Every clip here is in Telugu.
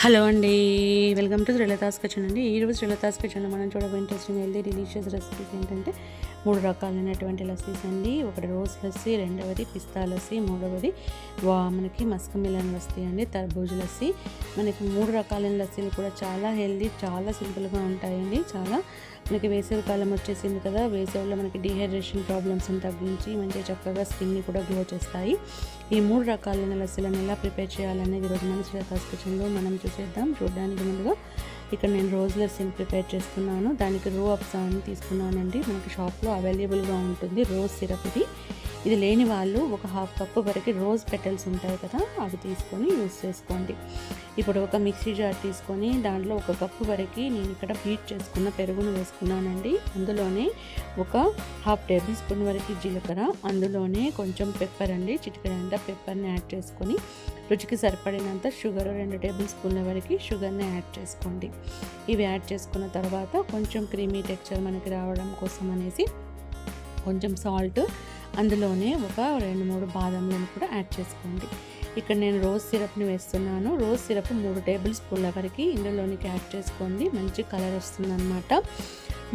హలో అండి, వెల్కమ్ టు శ్రీలతాస్ కిచెన్ అండి. ఈరోజు శ్రీలతాస్ కిచెన్లో మనం చూడబోయే ఇంట్రెస్టింగ్ హెల్దీ డిలీషియస్ రెసిపీస్ ఏంటంటే 3 రకాలైనటువంటి లస్సీస్ అండి. ఒకటి రోజ్ లస్సీ, రెండవది పిస్తా లస్సీ, మూడవది మనకి మస్క్ మిలన్ లస్సీ అండి, తర్బూజ్ లస్సీ. మనకి 3 రకాలైన లస్సీలు కూడా చాలా హెల్దీ, చాలా సింపుల్గా ఉంటాయండి. చాలా మనకి వేసవి కాలం వచ్చేసింది కదా, వేసవిలో మనకి డీహైడ్రేషన్ ప్రాబ్లమ్స్ని తగ్గించి మంచిగా చక్కగా స్కిన్ని కూడా గ్లో చేస్తాయి. ఈ 3 రకాలైన లస్సీలను ఎలా ప్రిపేర్ చేయాలనేది ఈరోజు మన శ్రీలతాస్ కిచెన్లో మనం చూసేద్దాం. చూడడానికి ముందుగా ఇక్కడ నేను రోజ్ లస్సీని ప్రిపేర్ చేస్తున్నాను. దానికి రూ అఫ్జా అని తీసుకున్నానండి. మనకి షాప్లో అవైలబుల్గా ఉంటుంది రోజ్ సిరప్. ఇది లేని వాళ్ళు ఒక 1/2 కప్పు వరకు రోజ్ పెటల్స్ ఉంటాయి కదా, అవి తీసుకొని యూస్ చేసుకోండి. ఇప్పుడు ఒక మిక్సీ జార్ తీసుకొని దాంట్లో 1 కప్పు వరకు నేను ఇక్కడ బీట్ చేసుకున్న పెరుగును వేసుకున్నానండి. అందులోనే ఒక 1/2 టేబుల్ స్పూన్ వరకు జీలకర్ర, అందులోనే కొంచెం పెప్పర్ అండి, చిటికెడంత పెప్పర్ని యాడ్ చేసుకొని రుచికి సరిపడినంత షుగర్, 2 టేబుల్ స్పూన్ల వరకు షుగర్ని యాడ్ చేసుకోండి. ఇవి యాడ్ చేసుకున్న తర్వాత కొంచెం క్రీమీ టెక్స్చర్ మనకి రావడం కోసం అనేసి కొంచెం సాల్ట్, అందులోనే ఒక 2-3 బాదంలను కూడా యాడ్ చేసుకోండి. ఇక్కడ నేను రోజ్ సిరప్ని వేస్తున్నాను. రోజ్ సిరప్ 3 టేబుల్ స్పూన్ల వరకు ఇందులోనికి యాడ్ చేసుకోండి. మంచి కలర్ వస్తుందన్నమాట.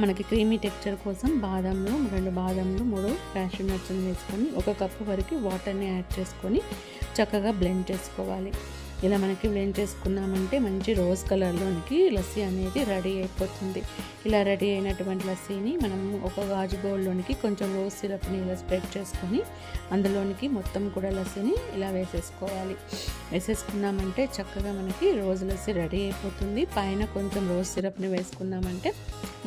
మనకి క్రీమీ టెక్స్చర్ కోసం బాదంలు 2 బాదంలు, 3 క్యాష్యూ నట్స్ని వేసుకొని 1 కప్పు వరకు వాటర్ని యాడ్ చేసుకొని చక్కగా బ్లెండ్ చేసుకోవాలి. ఇలా మనకి బ్లెండ్ చేసుకున్నామంటే మంచి రోజ్ కలర్లోనికి లస్సీ అనేది రెడీ అయిపోతుంది. ఇలా రెడీ అయినటువంటి లస్సీని మనం ఒక గాజు బౌల్లోనికి కొంచెం రోజ్ సిరప్ని ఇలా స్ప్రెడ్ చేసుకొని అందులోనికి మొత్తం కూడా లస్సీని ఇలా వేసేసుకోవాలి. వేసేసుకున్నామంటే చక్కగా మనకి రోజ్ లస్సీ రెడీ అయిపోతుంది. పైన కొంచెం రోజ్ సిరప్ని వేసుకున్నామంటే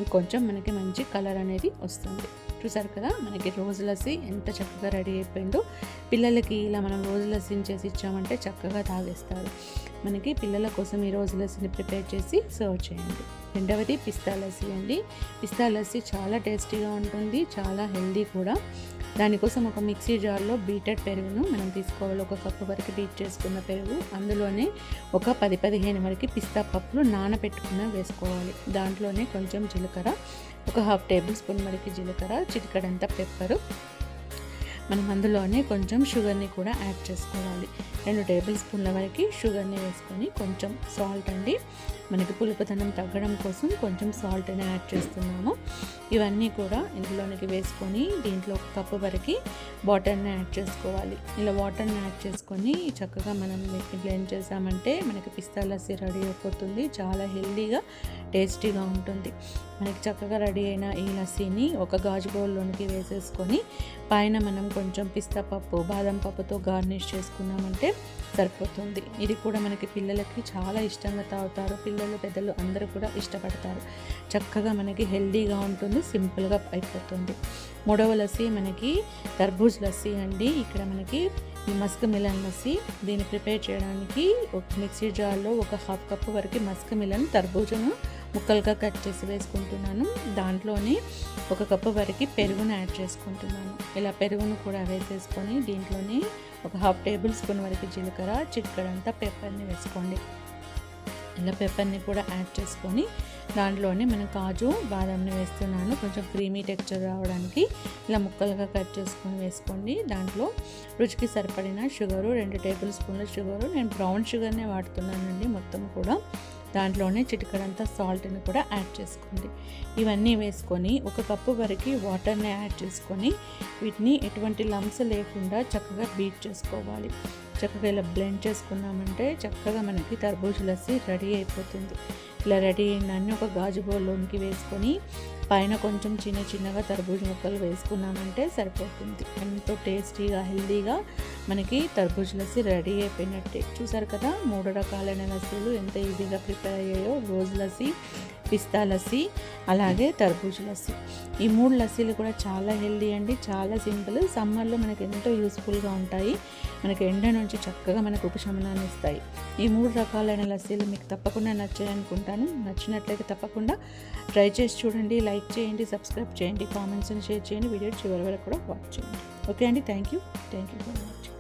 ఇంకొంచెం మనకి మంచి కలర్ అనేది వస్తుంది. చూసారు కదా, మనకి రోజ్ లస్సీ ఎంత చక్కగా రెడీ అయిపోయిందో. పిల్లలకి ఇలా మనం రోజ్ లస్సీని చేసి ఇచ్చామంటే చక్కగా తాగేస్తారు. మనకి పిల్లల కోసం ఈ రోజ్ లస్సీని ప్రిపేర్ చేసి సర్వ్ చేయండి. రెండవది పిస్తా లస్సీ అండి. పిస్తా లస్సీ చాలా టేస్టీగా ఉంటుంది, చాలా హెల్దీ కూడా. దానికోసం ఒక మిక్సీ జార్లో బీటెడ్ పెరుగును మనం తీసుకోవాలి. 1 కప్పు వరకు బీట్ చేసుకున్న పెరుగు, అందులోనే ఒక 10-15 వరకు పిస్తా పప్పులు నానబెట్టుకున్న వేసుకోవాలి. దాంట్లోనే కొంచెం జీలకర్ర, ఒక 1/2 టేబుల్ స్పూన్ వరకు జీలకర్ర, చిటికెడంత పెప్పరు, మనం అందులోనే కొంచెం షుగర్ని కూడా యాడ్ చేసుకోవాలి. 2 టేబుల్ స్పూన్ల వరకు షుగర్ని వేసుకొని కొంచెం సాల్ట్ అండి, మనకి పులుపుతనం తగ్గడం కోసం కొంచెం సాల్ట్ని యాడ్ చేస్తున్నాము. ఇవన్నీ కూడా ఇందులోనికి వేసుకొని దీంట్లో 1 కప్పు వరకు వాటర్ని యాడ్ చేసుకోవాలి. ఇలా వాటర్ని యాడ్ చేసుకొని చక్కగా మనం బ్లెండ్ చేసామంటే మనకి పిస్తా లస్సీ రెడీ అయిపోతుంది. చాలా హెల్దీగా, టేస్టీగా ఉంటుంది. మనకి చక్కగా రెడీ అయిన ఈ లస్సీని ఒక గాజు బౌల్లోనికి వేసేసుకొని పైన మనం కొంచెం పిస్తా పప్పు, బాదం పప్పుతో గార్నిష్ చేసుకున్నామంటే సరిపోతుంది. ఇది కూడా మనకి పిల్లలకి చాలా ఇష్టంగా తాగుతారు. పిల్లలు, పెద్దలు అందరూ కూడా ఇష్టపడతారు. చక్కగా మనకి హెల్దీగా ఉంటుంది, సింపుల్గా అయిపోతుంది. మూడవ లస్సీ మనకి తర్బూజ్ లస్సీ అండి. ఇక్కడ మనకి ఈ మస్క్ మిలన్ లస్సీ. దీన్ని ప్రిపేర్ చేయడానికి ఒక మిక్సీ జార్లో ఒక 1/2 కప్పు వరకు మస్క్ మిలన్ తర్బూజను ముక్కలుగా కట్ చేసి వేసుకుంటున్నాను. దాంట్లోనే 1 కప్పు వరకు పెరుగును యాడ్ చేసుకుంటున్నాను. ఇలా పెరుగును కూడా వేసేసుకొని దీంట్లోనే ఒక 1/2 టేబుల్ స్పూన్ వరకు జీలకర్ర, చిటికెడంతా పెప్పర్ని వేసుకోండి. ఇలా పెప్పర్ని కూడా యాడ్ చేసుకొని దాంట్లోనే మనం కాజు, బాదంని వేస్తున్నాను. కొంచెం క్రీమీ టెక్స్చర్ రావడానికి ఇలా ముక్కలుగా కట్ చేసుకొని వేసుకోండి. దాంట్లో రుచికి సరిపడిన షుగరు, 2 టేబుల్ స్పూన్ల షుగరు, నేను బ్రౌన్ షుగర్నే వాడుతున్నానండి మొత్తం కూడా. దాంట్లోనే చిటికెడంతా సాల్ట్ని కూడా యాడ్ చేసుకోండి. ఇవన్నీ వేసుకొని 1 కప్పు వరకు వాటర్ని యాడ్ చేసుకొని వీటిని ఎటువంటి లంప్స్ లేకుండా చక్కగా బీట్ చేసుకోవాలి. చక్కగా ఇలా బ్లెండ్ చేసుకున్నామంటే చక్కగా మనకి తర్బూజ్ లస్సీ రెడీ అయిపోతుంది. ఇలా రెడీ అయిందాన్ని ఒక గాజు బౌల్లోనికి వేసుకొని పైన కొంచెం చిన్నగా తర్బూజ్ ముక్కలు వేసుకున్నామంటే సరిపోతుంది. ఎంతో టేస్టీగా, హెల్దీగా మనకి తర్బూజ్ లస్సీ రెడీ అయిపోయినట్టే. చూసారు కదా, 3 రకాలైన లస్సీలు ఎంత ఈజీగా ప్రిపేర్ అయ్యాయో. రోజ్ లస్సీ, పిస్తా లస్సీ, అలాగే తర్బూజ్ లస్సీ. ఈ 3 లస్సీలు కూడా చాలా హెల్దీ అండి, చాలా సింపుల్. సమ్మర్లో మనకి ఎంతో యూస్ఫుల్గా ఉంటాయి. మనకి ఎండ నుంచి చక్కగా మనకు ఉపశమనాన్ని ఇస్తాయి. ఈ 3 రకాలైన లస్సీలు మీకు తప్పకుండా నచ్చాయనుకుంటాను. నచ్చినట్లయితే తప్పకుండా ట్రై చేసి చూడండి. లైక్ చేయండి, సబ్స్క్రైబ్ చేయండి, కామెంట్స్ని షేర్ చేయండి, వీడియో చివరి వరకు కూడా వాచ్ చేయండి. ఓకే అండి, థ్యాంక్ యూ ఫర్ వాచింగ్.